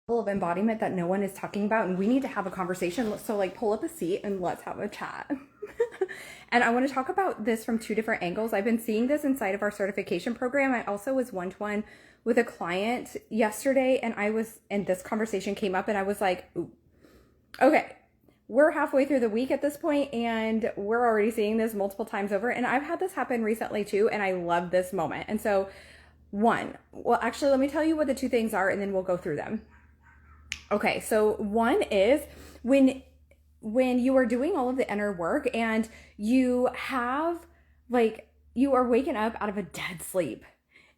of embodiment that no one is talking about, and we need to have a conversation. So like pull up a seat and let's have a chat. And I want to talk about this from two different angles. I've been seeing this inside of our certification program. I also was one-to-one with a client yesterday, and this conversation came up, and I was like, ooh, okay, we're halfway through the week at this point, and we're already seeing this multiple times over. And I've had this happen recently too, and I love this moment. And so actually, let me tell you what the two things are, and then we'll go through them. Okay, so one is when you are doing all of the inner work and you have you are waking up out of a dead sleep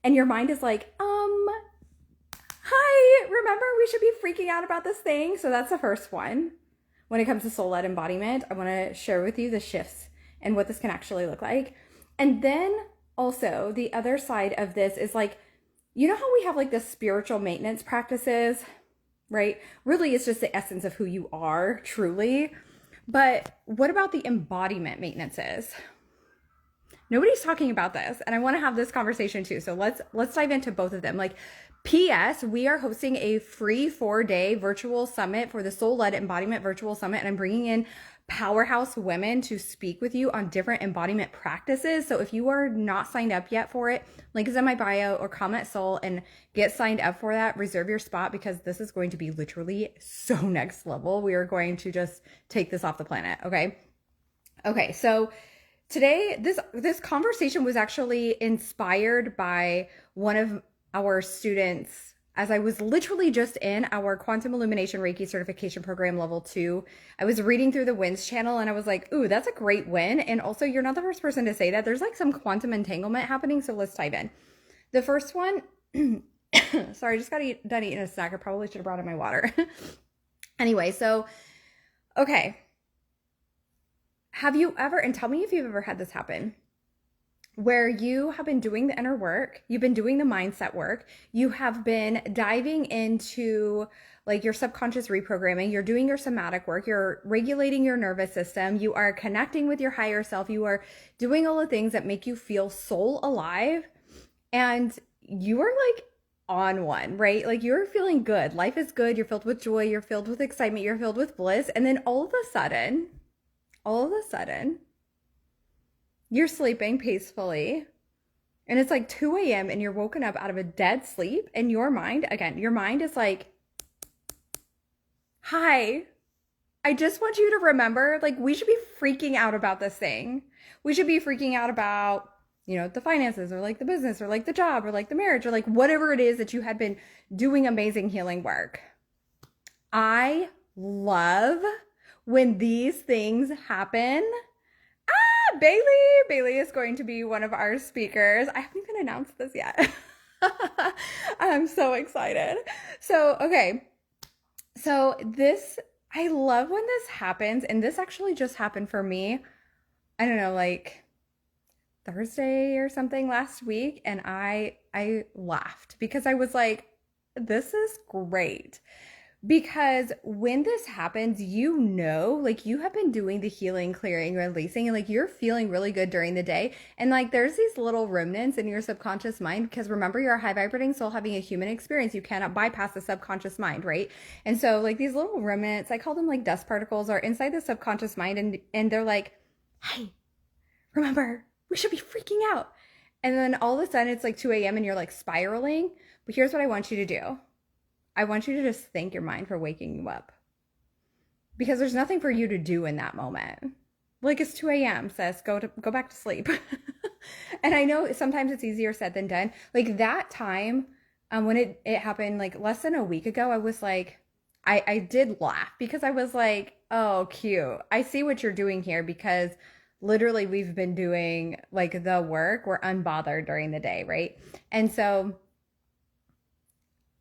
and your mind is like, hi, remember we should be freaking out about this thing. So that's the first one. When it comes to soul-led embodiment, I want to share with you the shifts and what this can actually look like. And then also the other side of this is like, you know how we have like the spiritual maintenance practices, right? Really, it's just the essence of who you are truly. But what about the embodiment maintenances? Nobody's talking about this, and I want to have this conversation too. So let's dive into both of them. Like, P.S. We are hosting a free 4-day virtual summit for the Soul-Led Embodiment Virtual Summit, and I'm bringing in powerhouse women to speak with you on different embodiment practices. So if you are not signed up yet for it, link is in my bio or comment soul and get signed up for that. Reserve your spot because this is going to be literally so next level. We are going to just take this off the planet. Okay. So today, this conversation was actually inspired by one of our students as I was literally just in our Quantum Illumination Reiki Certification Program Level 2. I was reading through the wins channel and I was like, ooh, that's a great win. And also, you're not the first person to say that. There's like some quantum entanglement happening. So let's dive in. The first one, sorry, I just got done eating a snack. I probably should have brought in my water. Anyway, so, okay. Have you ever, and tell me if you've ever had this happen, where you have been doing the inner work, you've been doing the mindset work, you have been diving into like your subconscious reprogramming, you're doing your somatic work, you're regulating your nervous system, you are connecting with your higher self, you are doing all the things that make you feel soul alive, and you are like on one, right? Like you're feeling good. Life is good. You're filled with joy. You're filled with excitement. You're filled with bliss. And then all of a sudden, you're sleeping peacefully and it's like 2 a.m. and you're woken up out of a dead sleep and your mind is like, hi, I just want you to remember, like, we should be freaking out about this thing. We should be freaking out about, the finances or like the business or like the job or like the marriage or like whatever it is that you had been doing amazing healing work. I love when these things happen. Bailey is going to be one of our speakers. I haven't even announced this yet. I'm so excited. So, okay. So I love when this happens. And this actually just happened for me. I don't know, like Thursday or something last week. And I laughed because I was like, this is great. Because when this happens, like you have been doing the healing, clearing, releasing, and like you're feeling really good during the day. And like there's these little remnants in your subconscious mind, because remember, you're a high vibrating soul having a human experience. You cannot bypass the subconscious mind, right? And so like these little remnants, I call them like dust particles, are inside the subconscious mind, and they're like, hey, remember, we should be freaking out. And then all of a sudden it's like 2 a.m. and you're like spiraling. But here's what I want you to do. I want you to just thank your mind for waking you up, because there's nothing for you to do in that moment. Like, it's 2 a.m. sis, go back to sleep. And I know sometimes it's easier said than done. Like that time, when it happened like less than a week ago, I was like, I did laugh because I was like, oh, cute. I see what you're doing here, because literally we've been doing like the work. We're unbothered during the day, right? And so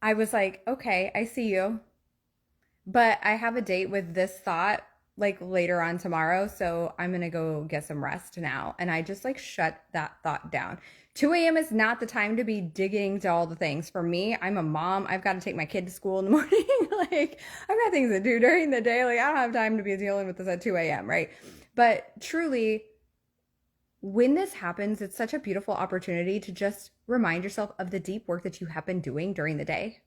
I was like, okay, I see you, but I have a date with this thought like later on tomorrow. So I'm going to go get some rest now. And I just like shut that thought down. 2 a.m. is not the time to be digging to all the things. For me, I'm a mom. I've got to take my kid to school in the morning. Like I've got things to do during the day. Like I don't have time to be dealing with this at 2 a.m. Right. But truly, when this happens, it's such a beautiful opportunity to just remind yourself of the deep work that you have been doing during the day.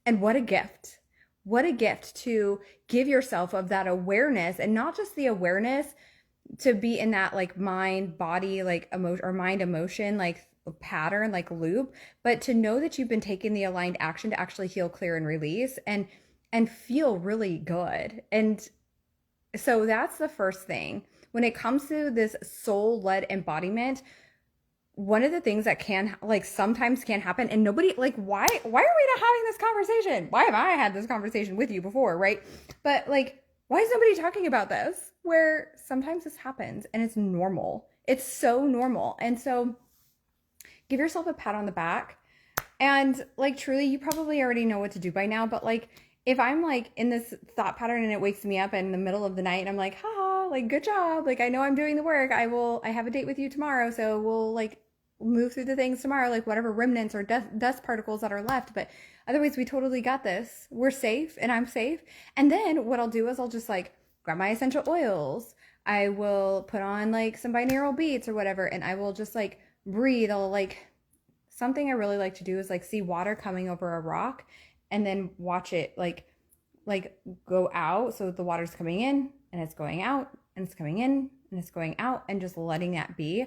And what a gift. What a gift to give yourself of that awareness, and not just the awareness to be in that like mind, body, like emotion, or mind, emotion, like pattern, like loop, but to know that you've been taking the aligned action to actually heal, clear, and release, and feel really good. And so that's the first thing. When it comes to this soul-led embodiment, one of the things that can like sometimes can happen, and nobody like, why are we not having this conversation? Why have I had this conversation with you before, right? But like, why is nobody talking about this? Where sometimes this happens and it's normal. It's so normal. And so give yourself a pat on the back. And like, truly, you probably already know what to do by now, but like, if I'm like in this thought pattern and it wakes me up in the middle of the night and I'm like, haha, like, good job. Like, I know I'm doing the work. I have a date with you tomorrow. So we'll like move through the things tomorrow, like whatever remnants or dust particles that are left. But otherwise, we totally got this. We're safe and I'm safe. And then what I'll do is I'll just like grab my essential oils. I will put on like some binaural beats or whatever. And I will just like breathe. I'll like, something I really like to do is like see water coming over a rock and then watch it like go out. So the water's coming in and it's going out and it's coming in and it's going out, and just letting that be,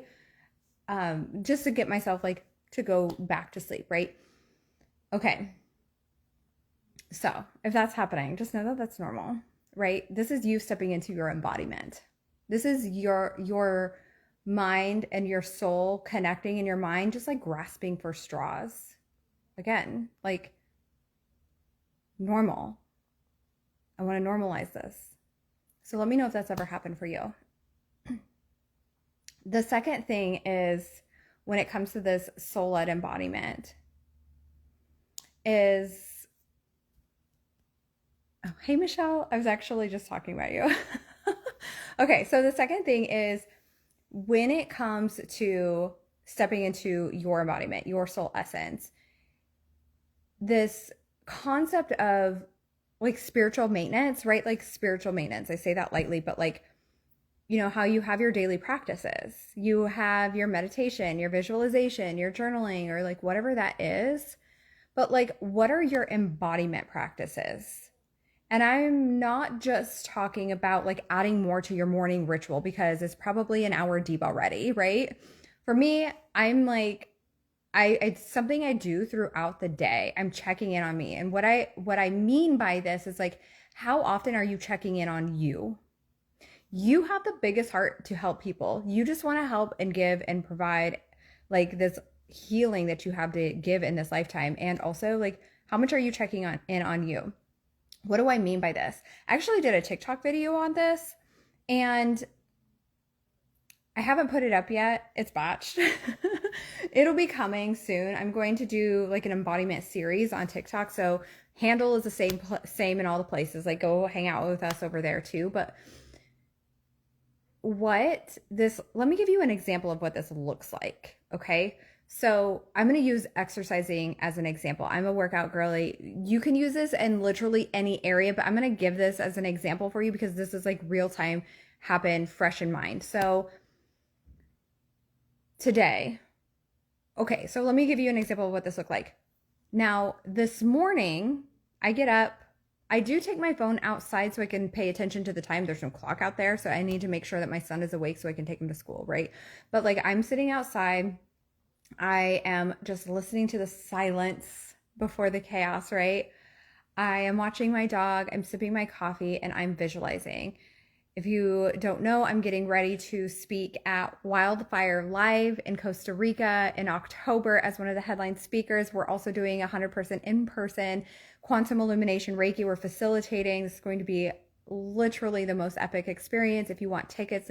just to get myself like to go back to sleep, right? Okay. So if that's happening, just know that that's normal, right? This is you stepping into your embodiment. This is your mind and your soul connecting in your mind, just like grasping for straws. Again, like normal. I want to normalize this. So let me know if that's ever happened for you. The second thing is, when it comes to this soul-led embodiment, is, oh, hey, Michelle, I was actually just talking about you. Okay, so the second thing is, when it comes to stepping into your embodiment, your soul essence, this concept of like spiritual maintenance, right? Like spiritual maintenance. I say that lightly, but like, you know, how you have your daily practices, you have your meditation, your visualization, your journaling, or like whatever that is. But like, what are your embodiment practices? And I'm not just talking about like adding more to your morning ritual, because it's probably an hour deep already, right? For me, I'm like, it's something I do throughout the day. I'm checking in on me. And what I mean by this is like, how often are you checking in on you? You have the biggest heart to help people. You just want to help and give and provide like this healing that you have to give in this lifetime. And also like, how much are you checking in on you? What do I mean by this? I actually did a TikTok video on this, and I haven't put it up yet. It's botched. It'll be coming soon. I'm going to do like an embodiment series on TikTok. So handle is the same in all the places. Like, go hang out with us over there too. But let me give you an example of what this looks like. Okay. So I'm going to use exercising as an example. I'm a workout girly. You can use this in literally any area, but I'm going to give this as an example for you because this is like real time, happen, fresh in mind. So today, okay, so let me give you an example of what this looked like. Now, this morning, I get up. I do take my phone outside so I can pay attention to the time. There's no clock out there, so I need to make sure that my son is awake so I can take him to school, right? But like, I'm sitting outside. I am just listening to the silence before the chaos, right? I am watching my dog. I'm sipping my coffee, and I'm visualizing. If you don't know, I'm getting ready to speak at Wildfire Live in Costa Rica in October as one of the headline speakers. We're also doing 100% in-person quantum illumination Reiki. We're facilitating. This is going to be literally the most epic experience. If you want tickets,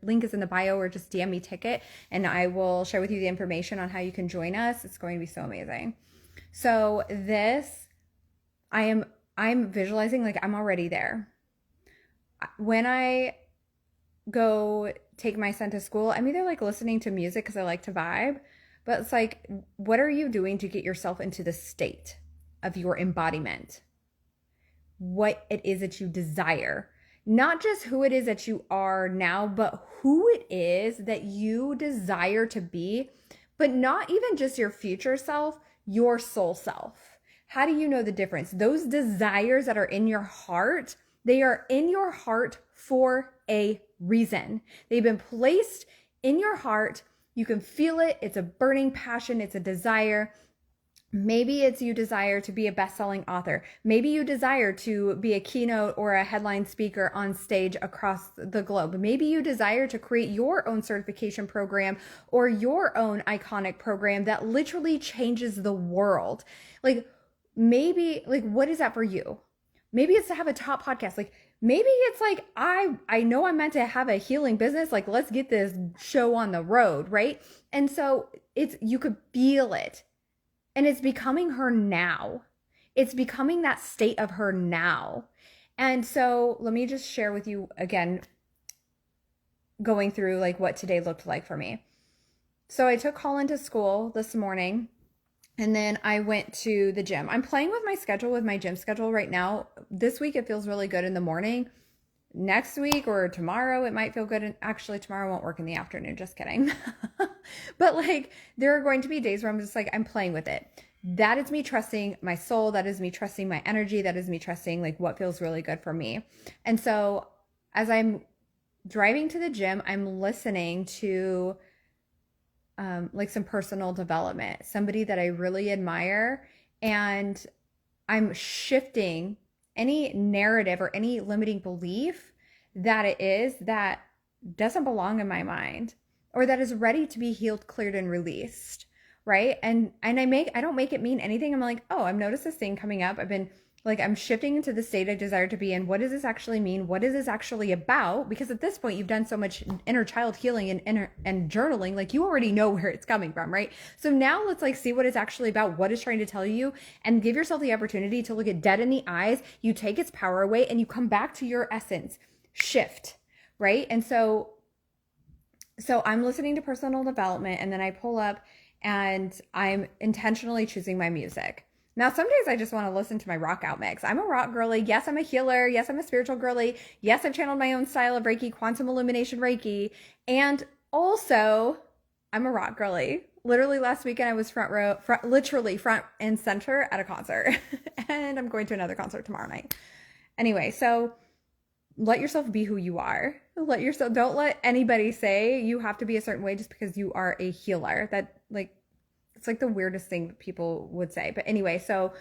link is in the bio, or just DM me ticket, and I will share with you the information on how you can join us. It's going to be so amazing. So this, I'm visualizing like I'm already there. When I go take my son to school, I'm either like listening to music because I like to vibe, but it's like, what are you doing to get yourself into the state of your embodiment? What it is that you desire, not just who it is that you are now, but who it is that you desire to be, but not even just your future self, your soul self. How do you know the difference? Those desires that are in your heart, they are in your heart for a reason. They've been placed in your heart. You can feel it. It's a burning passion. It's a desire. Maybe it's you desire to be a best-selling author. Maybe you desire to be a keynote or a headline speaker on stage across the globe. Maybe you desire to create your own certification program or your own iconic program that literally changes the world. Like maybe, like what is that for you? Maybe it's to have a top podcast. Like maybe it's like, I know I'm meant to have a healing business. Like let's get this show on the road, right? And so you could feel it. And it's becoming her now. It's becoming that state of her now. And so let me just share with you again, going through like what today looked like for me. So I took Colin to school this morning and then I went to the gym. I'm playing with my schedule, with my gym schedule right now. This week it feels really good in the morning. Next week or tomorrow, it might feel good. And actually, tomorrow won't work in the afternoon. Just kidding. But like, there are going to be days where I'm just like, I'm playing with it. That is me trusting my soul. That is me trusting my energy. That is me trusting like what feels really good for me. And so as I'm driving to the gym, I'm listening to like some personal development, somebody that I really admire. And I'm shifting any narrative or any limiting belief that it is that doesn't belong in my mind or that is ready to be healed, cleared, and released, right? And I don't make it mean anything. I'm like, oh, I've noticed this thing coming up. I'm shifting into the state I desire to be in. What does this actually mean? What is this actually about? Because at this point, you've done so much inner child healing and journaling, like you already know where it's coming from, right? So now let's like see what it's actually about, what it's trying to tell you, and give yourself the opportunity to look it dead in the eyes. You take its power away and you come back to your essence, shift, right? And so I'm listening to personal development and then I pull up and I'm intentionally choosing my music. Now, some days I just want to listen to my rock out mix. I'm a rock girly. Yes, I'm a healer. Yes, I'm a spiritual girly. Yes, I've channeled my own style of Reiki, quantum illumination Reiki. And also, I'm a rock girly. Literally last weekend, I was literally front and center at a concert. And I'm going to another concert tomorrow night. Anyway, so let yourself be who you are. Don't let anybody say you have to be a certain way just because you are a healer. It's like the weirdest thing people would say. But anyway, so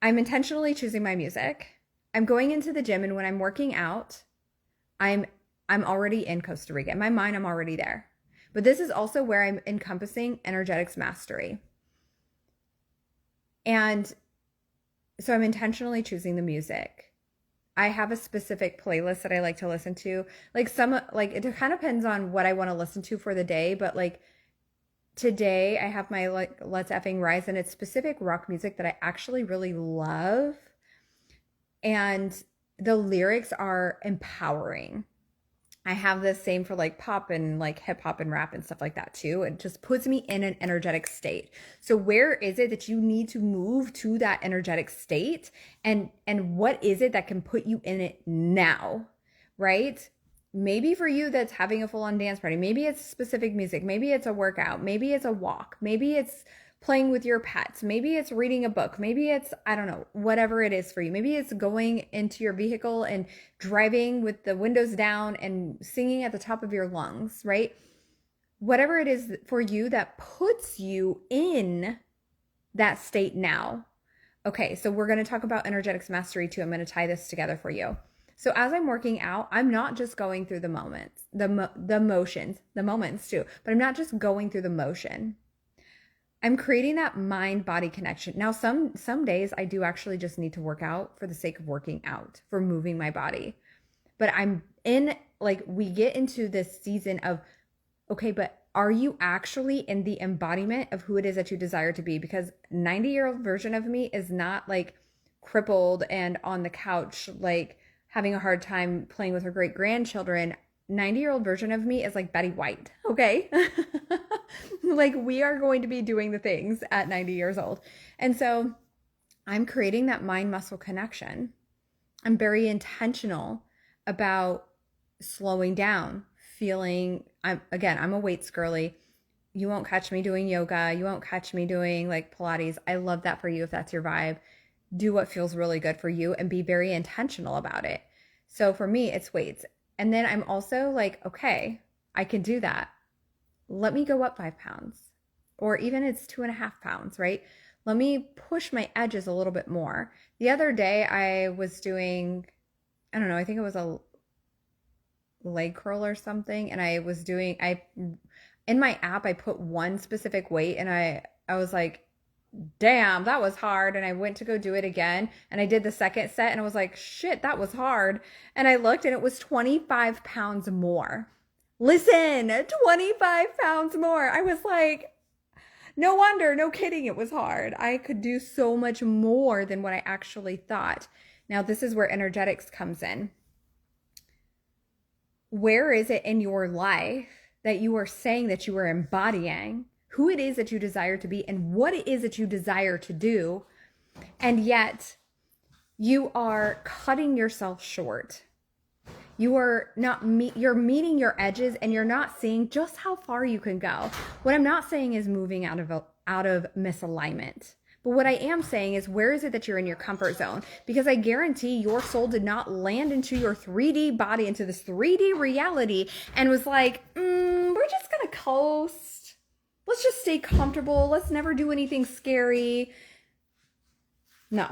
I'm intentionally choosing my music. I'm going into the gym, and when I'm working out, I'm already in Costa Rica. In my mind, I'm already there. But this is also where I'm encompassing energetics mastery. And so I'm intentionally choosing the music. I have a specific playlist that I like to listen to. It kind of depends on what I want to listen to for the day, but like today I have my like Let's Effing Rise, and it's specific rock music that I actually really love. And the lyrics are empowering. I have the same for like pop and like hip hop and rap and stuff like that too. It just puts me in an energetic state. So where is it that you need to move to that energetic state? And what is it that can put you in it now, right? Maybe for you, that's having a full-on dance party. Maybe it's specific music. Maybe it's a workout. Maybe it's a walk. Maybe it's playing with your pets. Maybe it's reading a book. Maybe it's, I don't know, whatever it is for you. Maybe it's going into your vehicle and driving with the windows down and singing at the top of your lungs, right? Whatever it is for you that puts you in that state now. Okay, so we're going to talk about energetics mastery too. I'm going to tie this together for you. So as I'm working out, I'm not just going through the moments, the motions, the moments too, but I'm not just going through the motion. I'm creating that mind-body connection. Now, some days I do actually just need to work out for the sake of working out, for moving my body. But I'm in, like, we get into this season of, okay, but are you actually in the embodiment of who it is that you desire to be? Because 90-year-old version of me is not like crippled and on the couch, like having a hard time playing with her great grandchildren. 90-year-old version of me is like Betty White, okay? Like we are going to be doing the things at 90 years old. And so I'm creating that mind muscle connection. I'm very intentional about slowing down, feeling, I'm a weights girly, you won't catch me doing yoga. You won't catch me doing like Pilates. I love that for you if that's your vibe. Do what feels really good for you and be very intentional about it. So for me, it's weights. And then I'm also like, okay, I can do that. Let me go up 5 pounds, or even it's 2.5 pounds, right? Let me push my edges a little bit more. The other day I was doing, I don't know, I think it was a leg curl or something. And in my app, I put one specific weight and I was like, damn, that was hard. And I went to go do it again. And I did the second set and I was like, shit, that was hard. And I looked and it was 25 pounds more. Listen, 25 pounds more. I was like, no wonder, no kidding, it was hard. I could do so much more than what I actually thought. Now, this is where energetics comes in. Where is it in your life that you are saying that you are embodying who it is that you desire to be and what it is that you desire to do, and yet you are cutting yourself short? You are not you're meeting your edges and you're not seeing just how far you can go. What I'm not saying is moving out of misalignment. But what I am saying is, where is it that you're in your comfort zone? Because I guarantee your soul did not land into your 3D body, into this 3D reality, and was like, we're just going to coast. Let's just stay comfortable. Let's never do anything scary. No.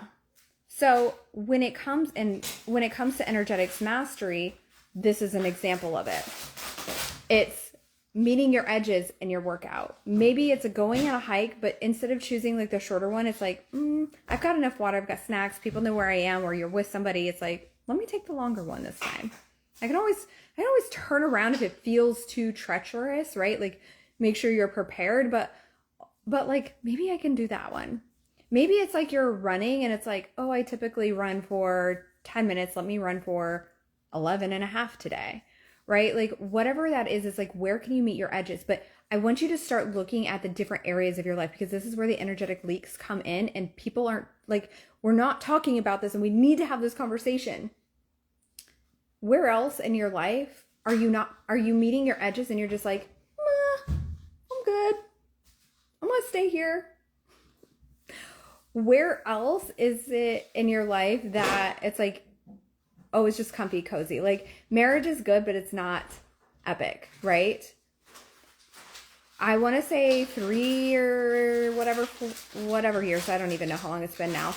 So when it comes to energetics mastery, this is an example of it. It's meeting your edges in your workout. Maybe it's going on a hike, but instead of choosing like the shorter one, it's like, I've got enough water, I've got snacks, people know where I am, or you're with somebody. It's like, let me take the longer one this time. I can always turn around if it feels too treacherous, right? Like, make sure you're prepared, but like, maybe I can do that one. Maybe it's like you're running and it's like, oh, I typically run for 10 minutes. Let me run for 11 and a half today, right? Like, whatever that is, it's like, where can you meet your edges? But I want you to start looking at the different areas of your life, because this is where the energetic leaks come in, and people aren't like, we're not talking about this, and we need to have this conversation. Where else in your life are you meeting your edges and you're just like, I'm good. I'm going to stay here. Where else is it in your life that it's like, oh, it's just comfy, cozy? Like, marriage is good, but it's not epic, right? I want to say 3 or whatever years. I don't even know how long it's been now.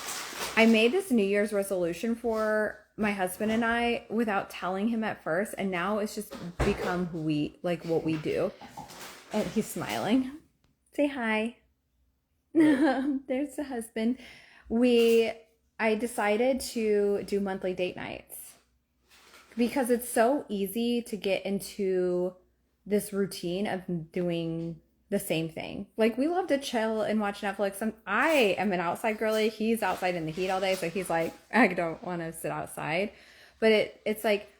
I made this New Year's resolution for my husband and I without telling him at first. And now it's just become what we do. And he's smiling. Say hi. There's the husband. I decided to do monthly date nights because it's so easy to get into this routine of doing the same thing. Like, we love to chill and watch Netflix. I am an outside girly. He's outside in the heat all day. So he's like, I don't want to sit outside. But it's like,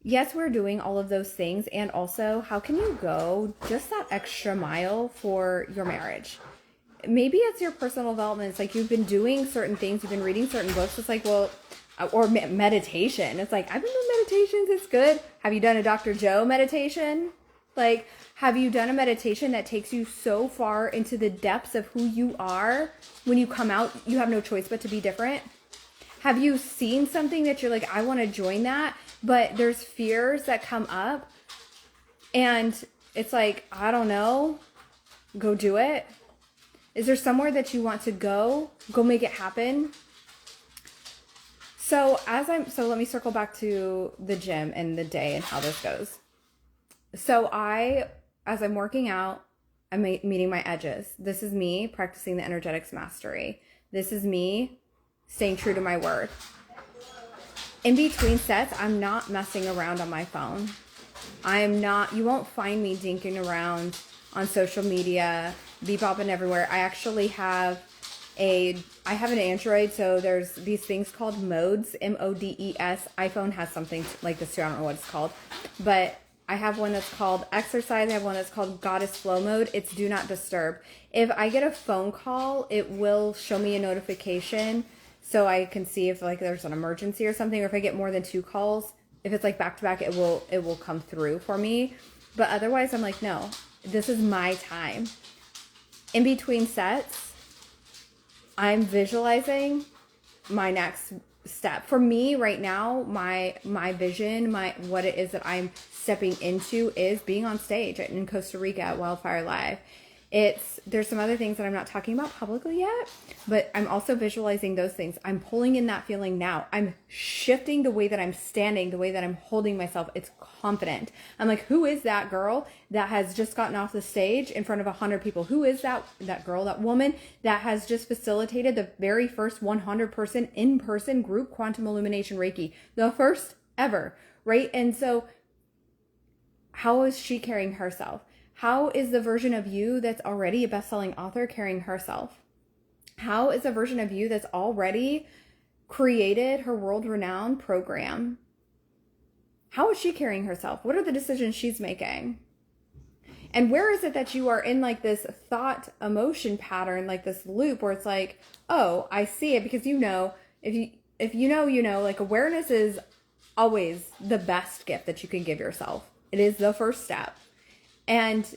yes, we're doing all of those things. And also, how can you go just that extra mile for your marriage? Maybe it's your personal development. It's like, you've been doing certain things. You've been reading certain books. It's like, well, or meditation. It's like, I've been doing meditations. It's good. Have you done a Dr. Joe meditation? Like, have you done a meditation that takes you so far into the depths of who you are? When you come out, you have no choice but to be different. Have you seen something that you're like, I want to join that, but there's fears that come up and it's like, I don't know, go do it? Is there somewhere that you want to go make it happen? So let me circle back to the gym and the day and how this goes. So as I'm working out, I'm meeting my edges. This is me practicing the energetics mastery. This is me staying true to my word. In between sets, I'm not messing around on my phone. You won't find me dinking around on social media, bebopping everywhere. I actually have an Android, so there's these things called modes, MODES. iPhone has something like this too. I don't know what it's called, but I have one that's called exercise. I have one that's called Goddess Flow Mode. It's do not disturb. If I get a phone call, it will show me a notification so I can see if like there's an emergency or something, or if I get more than 2 calls, if it's like back to back, it will come through for me. But otherwise, I'm like, no, this is my time. In between sets, I'm visualizing my next step. For me right now, my vision, what it is that I'm stepping into is being on stage in Costa Rica at Wildfire Live. There's some other things that I'm not talking about publicly yet, but I'm also visualizing those things. I'm pulling in that feeling now. I'm shifting the way that I'm standing, the way that I'm holding myself. It's confident. I'm like, who is that girl that has just gotten off the stage in front of 100 people? Who is that girl, that woman that has just facilitated the very first 100-person in-person group quantum illumination Reiki, the first ever, right? And so how is she carrying herself? How is the version of you that's already a best-selling author carrying herself? How is a version of you that's already created her world-renowned program? How is she carrying herself? What are the decisions she's making? And where is it that you are in like this thought emotion pattern, like this loop where it's like, oh, I see it, because you know, if you know, like awareness is always the best gift that you can give yourself. It is the first step. And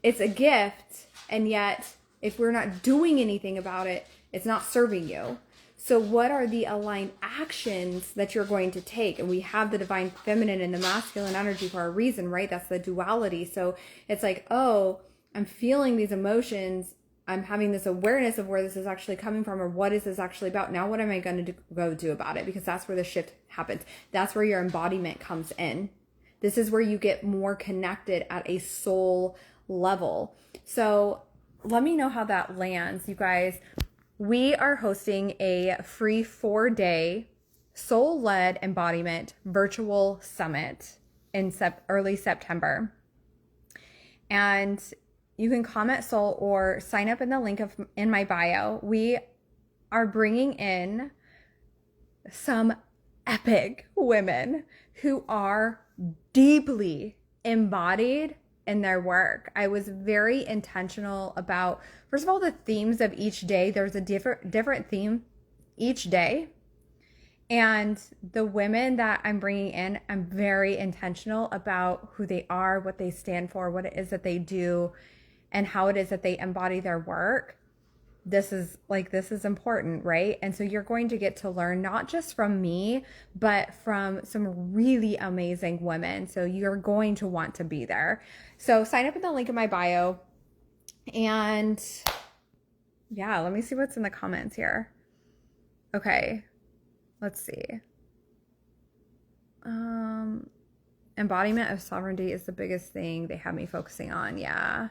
it's a gift, and yet if we're not doing anything about it, it's not serving you. So what are the aligned actions that you're going to take? And we have the divine feminine and the masculine energy for a reason, right? That's the duality. So it's like, oh, I'm feeling these emotions. I'm having this awareness of where this is actually coming from, or what is this actually about? Now, what am I going to go do about it? Because that's where the shift happens. That's where your embodiment comes in. This is where you get more connected at a soul level. So let me know how that lands, you guys. We are hosting a free 4-day soul-led embodiment virtual summit in early September. And you can comment soul or sign up in the link in my bio. We are bringing in some epic women who are deeply embodied in their work. I was very intentional about, first of all, the themes of each day. There's a different theme each day. And the women that I'm bringing in, I'm very intentional about who they are, what they stand for, what it is that they do, and how it is that they embody their work. This is important, right? And so you're going to get to learn not just from me, but from some really amazing women. So you're going to want to be there. So sign up in the link in my bio. And yeah, let me see what's in the comments here. Okay, let's see. Embodiment of sovereignty is the biggest thing they have me focusing on. Yeah.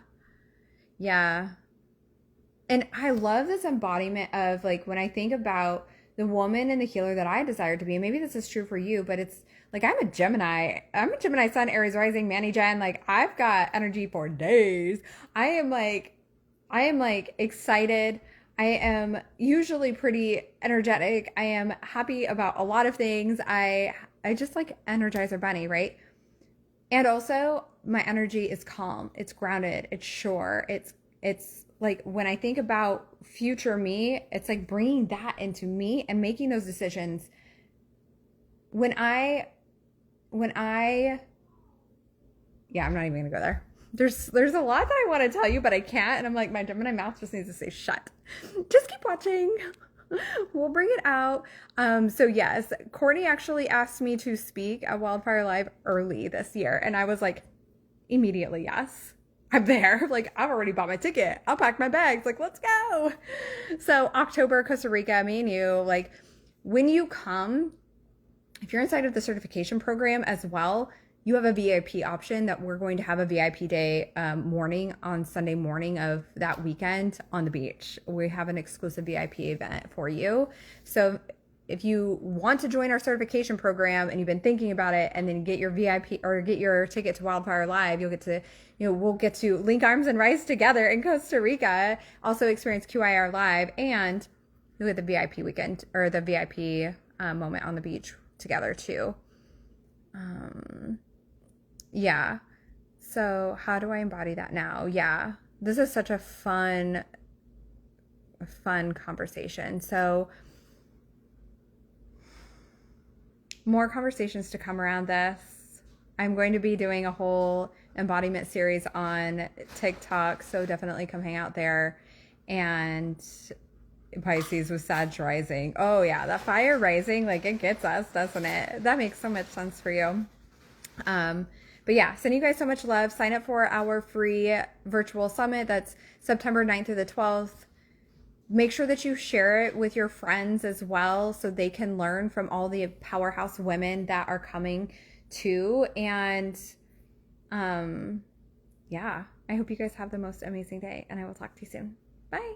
And I love this embodiment of, like, when I think about the woman and the healer that I desire to be, and maybe this is true for you, but it's like, I'm a Gemini sun, Aries rising, Manny Gen. Like, I've got energy for days. I am like excited. I am usually pretty energetic. I am happy about a lot of things. I just like Energizer Bunny, right? And also my energy is calm. It's grounded. It's sure. It's like, when I think about future me, it's like bringing that into me and making those decisions. I'm not even gonna go there. There's a lot that I want to tell you, but I can't. And I'm like, my mouth just needs to say shut. Just keep watching. We'll bring it out. So yes, Courtney actually asked me to speak at Wildfire Live early this year. And I was like, immediately, yes. I'm there. Like, I've already bought my ticket. I'll pack my bags. Like, let's go. So October, Costa Rica, me and you, like, when you come, if you're inside of the certification program as well, you have a VIP option that we're going to have a VIP day morning on Sunday morning of that weekend on the beach. We have an exclusive VIP event for you. So if you want to join our certification program and you've been thinking about it, and then get your VIP or get your ticket to Wildfire Live, you'll get to, we'll get to link arms and rise together in Costa Rica, also experience QIR Live, and you'll get the VIP weekend or the VIP moment on the beach together too. Yeah. So how do I embody that now? Yeah. This is such a fun conversation. So more conversations to come around this. I'm going to be doing a whole embodiment series on TikTok, so definitely come hang out there. And Pisces with Sag rising. Oh yeah, that fire rising, like it gets us, doesn't it? That makes so much sense for you. But yeah, sending you guys so much love. Sign up for our free virtual summit. That's September 9th through the 12th. Make sure that you share it with your friends as well so they can learn from all the powerhouse women that are coming too. And yeah, I hope you guys have the most amazing day, and I will talk to you soon. Bye.